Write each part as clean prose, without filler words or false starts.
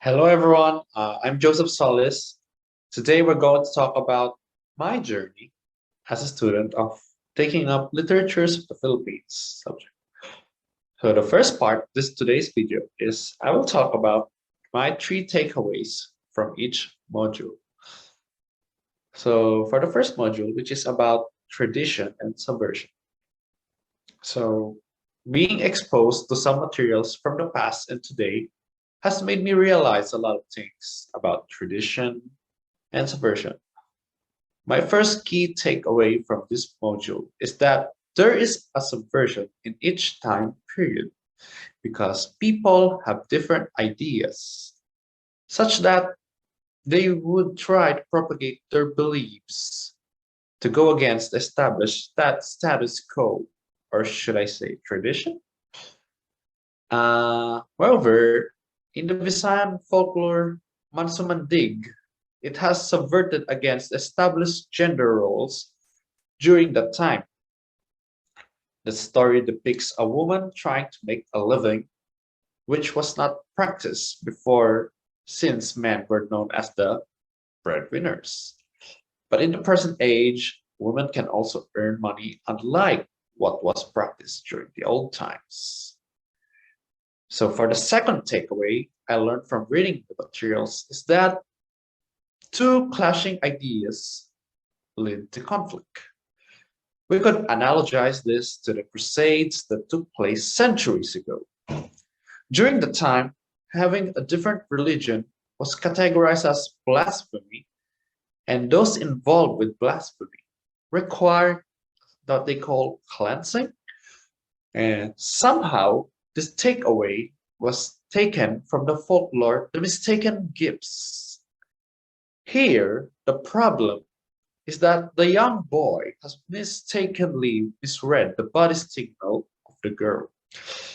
Hello, everyone. I'm Joseph Solis. Today, we're going to talk about my journey as a student of taking up literatures of the Philippines subject. So, the first part of this today's video is I will talk about my three takeaways from each module. So, for the first module, which is about tradition and subversion. So, being exposed to some materials from the past and today has made me realize a lot of things about tradition and subversion. My first key takeaway from this module is that there is a subversion in each time period because people have different ideas, such that they would try to propagate their beliefs to go against established that status quo, or should I say tradition? Moreover, in the Visayan folklore Mansumandig, it has subverted against established gender roles during that time. The story depicts a woman trying to make a living, which was not practiced before since men were known as the breadwinners. But in the present age, women can also earn money unlike what was practiced during the old times. So for the second takeaway I learned from reading the materials is that two clashing ideas lead to conflict. We could analogize this to the Crusades that took place centuries ago. During the time, having a different religion was categorized as blasphemy, and those involved with blasphemy required what they call cleansing. And somehow, this takeaway was taken from the folklore, the mistaken gifts. Here, the problem is that the young boy has mistakenly misread the body signal of the girl,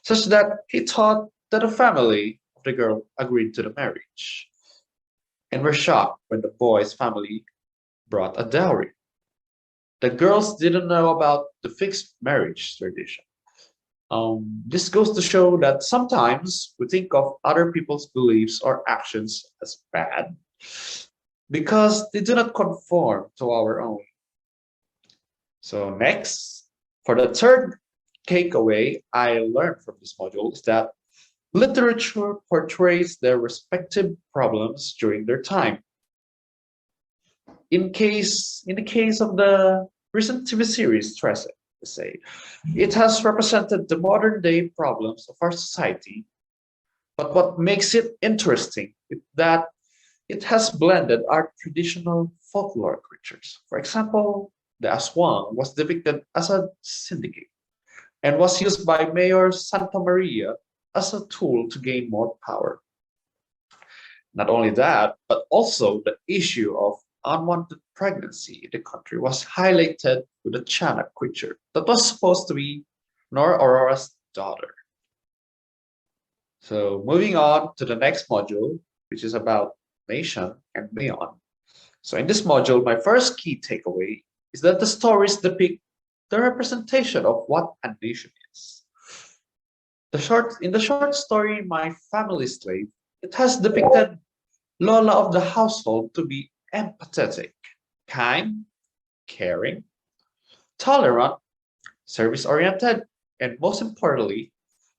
such that he thought that the family of the girl agreed to the marriage, and were shocked when the boy's family brought a dowry. The girls didn't know about the fixed marriage tradition. This goes to show that sometimes we think of other people's beliefs or actions as bad because they do not conform to our own. So next, for the third takeaway I learned from this module is that literature portrays their respective problems during their time. In the case of the recent TV series Stress, say, it has represented the modern day problems of our society. But what makes it interesting is that it has blended our traditional folklore creatures. For example, the Aswang was depicted as a syndicate and was used by Mayor Santa Maria as a tool to gain more power. Not only that, but also the issue of unwanted pregnancy in the country was highlighted with a Chana creature that was supposed to be Nor Aurora's daughter. So moving on to the next module, which is about nation and beyond. So in this module, my first key takeaway is that the stories depict the representation of what a nation is. In the short story, My Family Slave, it has depicted Lola of the household to be empathetic, kind, caring, tolerant, service-oriented, and most importantly,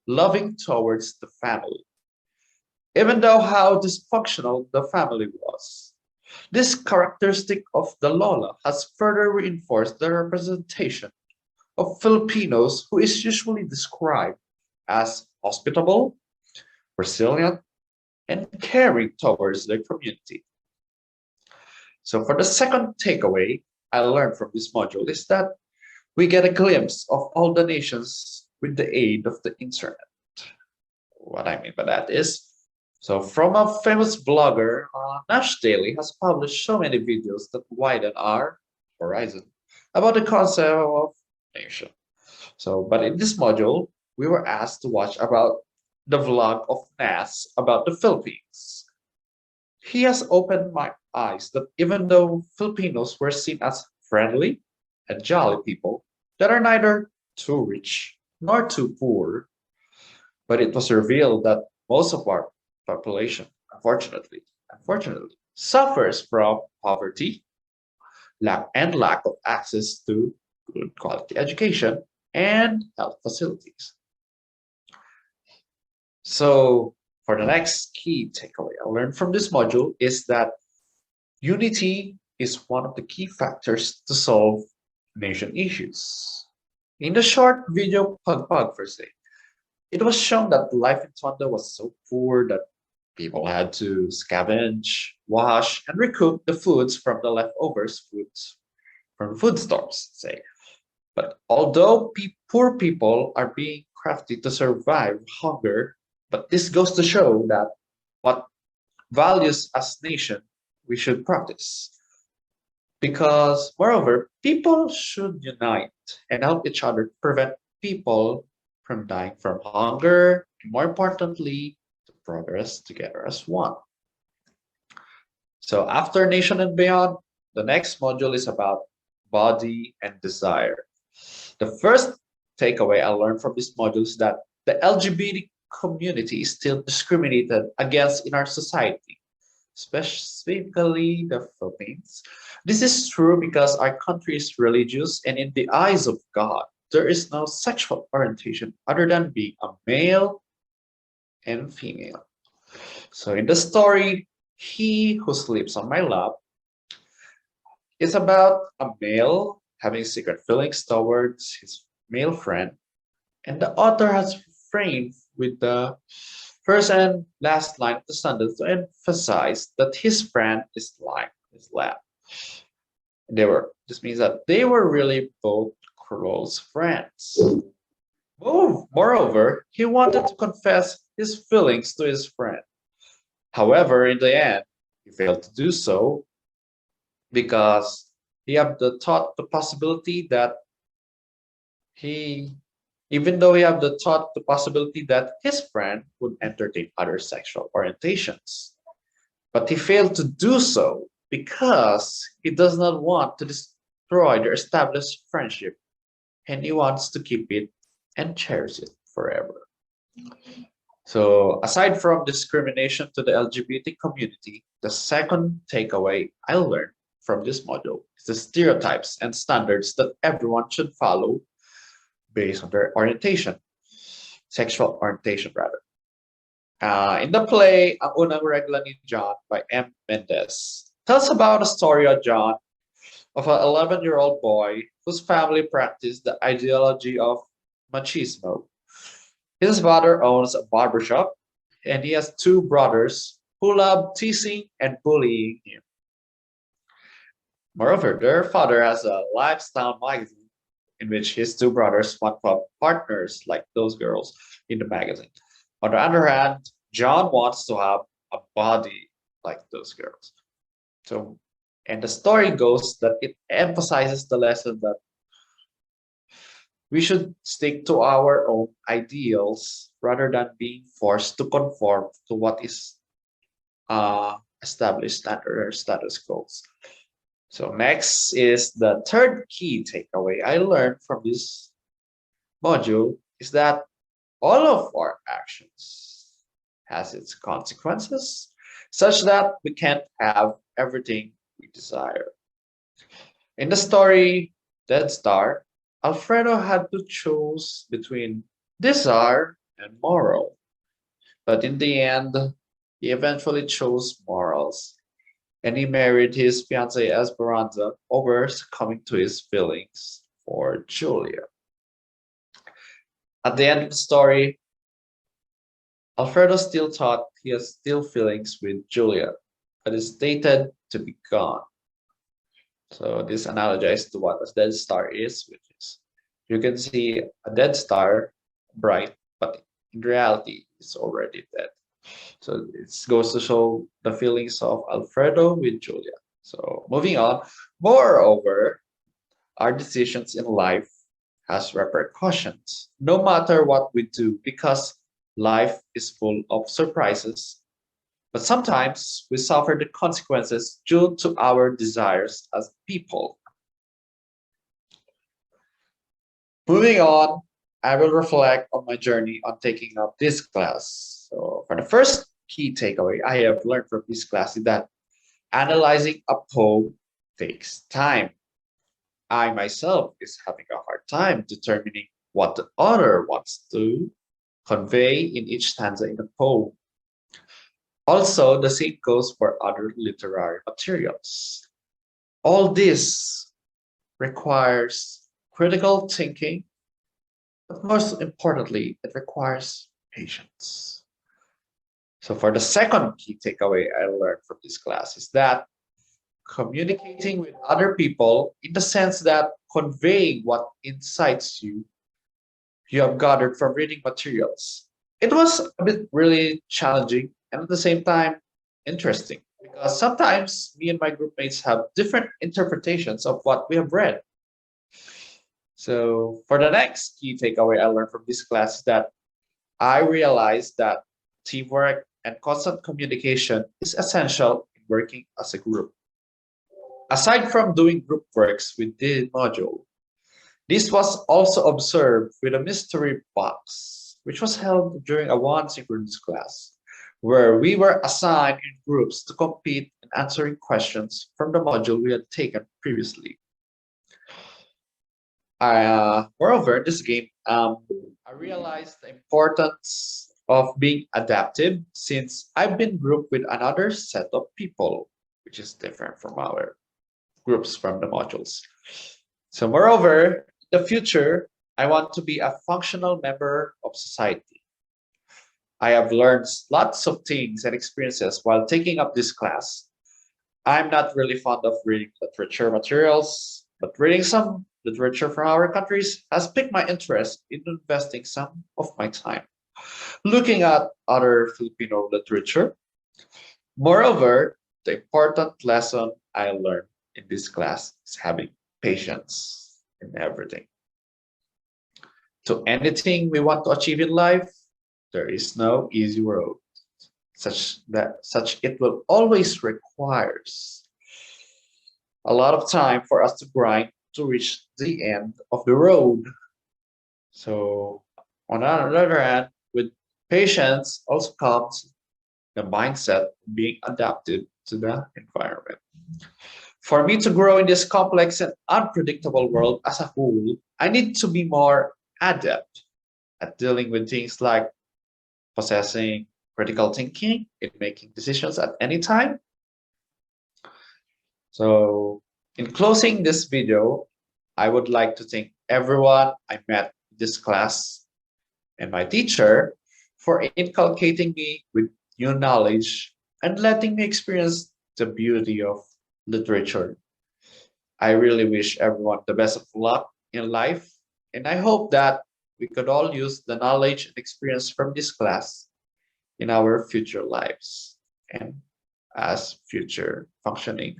loving towards the family. Even though how dysfunctional the family was, this characteristic of the Lola has further reinforced the representation of Filipinos who is usually described as hospitable, resilient, and caring towards their community. So for the second takeaway I learned from this module is that we get a glimpse of all the nations with the aid of the internet. What I mean by that is, so from a famous blogger, Nash Daily has published so many videos that widen our horizon about the concept of nation. So, but in this module, we were asked to watch about the vlog of Nas about the Philippines. He has opened my eyes that even though Filipinos were seen as friendly and jolly people that are neither too rich nor too poor, but it was revealed that most of our population unfortunately, suffers from poverty, lack of access to good quality education and health facilities. So, for the next key takeaway I learned from this module is that unity is one of the key factors to solve nation issues. In the short video Pagpag per se, it was shown that life in Tondo was so poor that people had to scavenge, wash, and recoup the foods from the leftovers foods from food stores, say. But although poor people are being crafty to survive hunger, but this goes to show that what values as nation we should practice. Because moreover, people should unite and help each other to prevent people from dying from hunger, and more importantly, to progress together as one. So after nation and beyond, the next module is about body and desire. The first takeaway I learned from this module is that the LGBT community is still discriminated against in our society, specifically the Philippines. This is true because our country is religious, and in the eyes of God, there is no sexual orientation other than being a male and female. So in the story, He Who Sleeps on My Lap is about a male having secret feelings towards his male friend, and the author has framed with the first and last line of the sentence to emphasize that his friend is like his lap. This means that they were really both close friends. Moreover, he wanted to confess his feelings to his friend. However, in the end, he failed to do so because he had the possibility that he, even though he had the possibility that his friend would entertain other sexual orientations. But he failed to do so because he does not want to destroy their established friendship, and he wants to keep it and cherish it forever. So, aside from discrimination to the LGBT community, the second takeaway I learned from this module is the stereotypes and standards that everyone should follow based on their orientation, sexual orientation rather. In the play, Ang Unang Regla ni John by M. Mendez tells about a story of John, of an 11-year-old boy whose family practiced the ideology of machismo. His father owns a barbershop, and he has two brothers who love teasing and bullying him. Moreover, their father has a lifestyle magazine in which his two brothers want to have partners like those girls in the magazine. On the other hand, John wants to have a body like those girls. So, and the story goes that it emphasizes the lesson that we should stick to our own ideals rather than being forced to conform to what is established standard or status quo. So next is the third key takeaway I learned from this module is that all of our actions has its consequences, such that we can't have everything we desire. In the story Dead Star, Alfredo had to choose between desire and moral, but in the end, he eventually chose morals, and he married his fiancée Esperanza over succumbing to his feelings for Julia. At the end of the story, Alfredo still thought he has still feelings with Julia, but is stated to be gone. So this analogizes to what a dead star is, which is you can see a dead star bright, but in reality it's already dead. So it goes to show the feelings of Alfredo with Julia. So moving on, moreover, our decisions in life has repercussions, no matter what we do, because life is full of surprises. But sometimes we suffer the consequences due to our desires as people. Moving on, I will reflect on my journey on taking up this class. So for the first key takeaway I have learned from this class is that analyzing a poem takes time. I myself is having a hard time determining what the author wants to convey in each stanza in a poem. Also, the same goes for other literary materials. All this requires critical thinking, but most importantly, it requires patience. So for the second key takeaway I learned from this class is that communicating with other people in the sense that conveying what incites you have gathered from reading materials. It was a bit really challenging and at the same time interesting because sometimes me and my group mates have different interpretations of what we have read. So for the next key takeaway I learned from this class is that I realized that teamwork and constant communication is essential in working as a group. Aside from doing group works with the module, this was also observed with a mystery box, which was held during a one synchronous class, where we were assigned in groups to compete in answering questions from the module we had taken previously. Moreover, this game, I realized the importance of being adaptive since I've been grouped with another set of people, which is different from our groups from the modules. So moreover, in the future, I want to be a functional member of society. I have learned lots of things and experiences while taking up this class. I'm not really fond of reading literature materials, but reading some literature from our countries has piqued my interest in investing some of my time looking at other Filipino literature. Moreover, the important lesson I learned in this class is having patience in everything. To anything we want to achieve in life, there is no easy road. Such it will always requires a lot of time for us to grind to reach the end of the road. So on the other hand, with patience also comes the mindset of being adapted to the environment. For me to grow in this complex and unpredictable world as a whole, I need to be more adept at dealing with things like possessing critical thinking in making decisions at any time. So in closing this video, I would like to thank everyone I met in this class and my teacher for inculcating me with new knowledge and letting me experience the beauty of literature. I really wish everyone the best of luck in life, and I hope that we could all use the knowledge and experience from this class in our future lives and as future functioning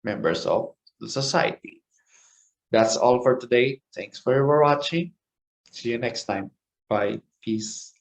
members of the society. That's all for today. Thanks for watching. See you next time. Bye. Peace.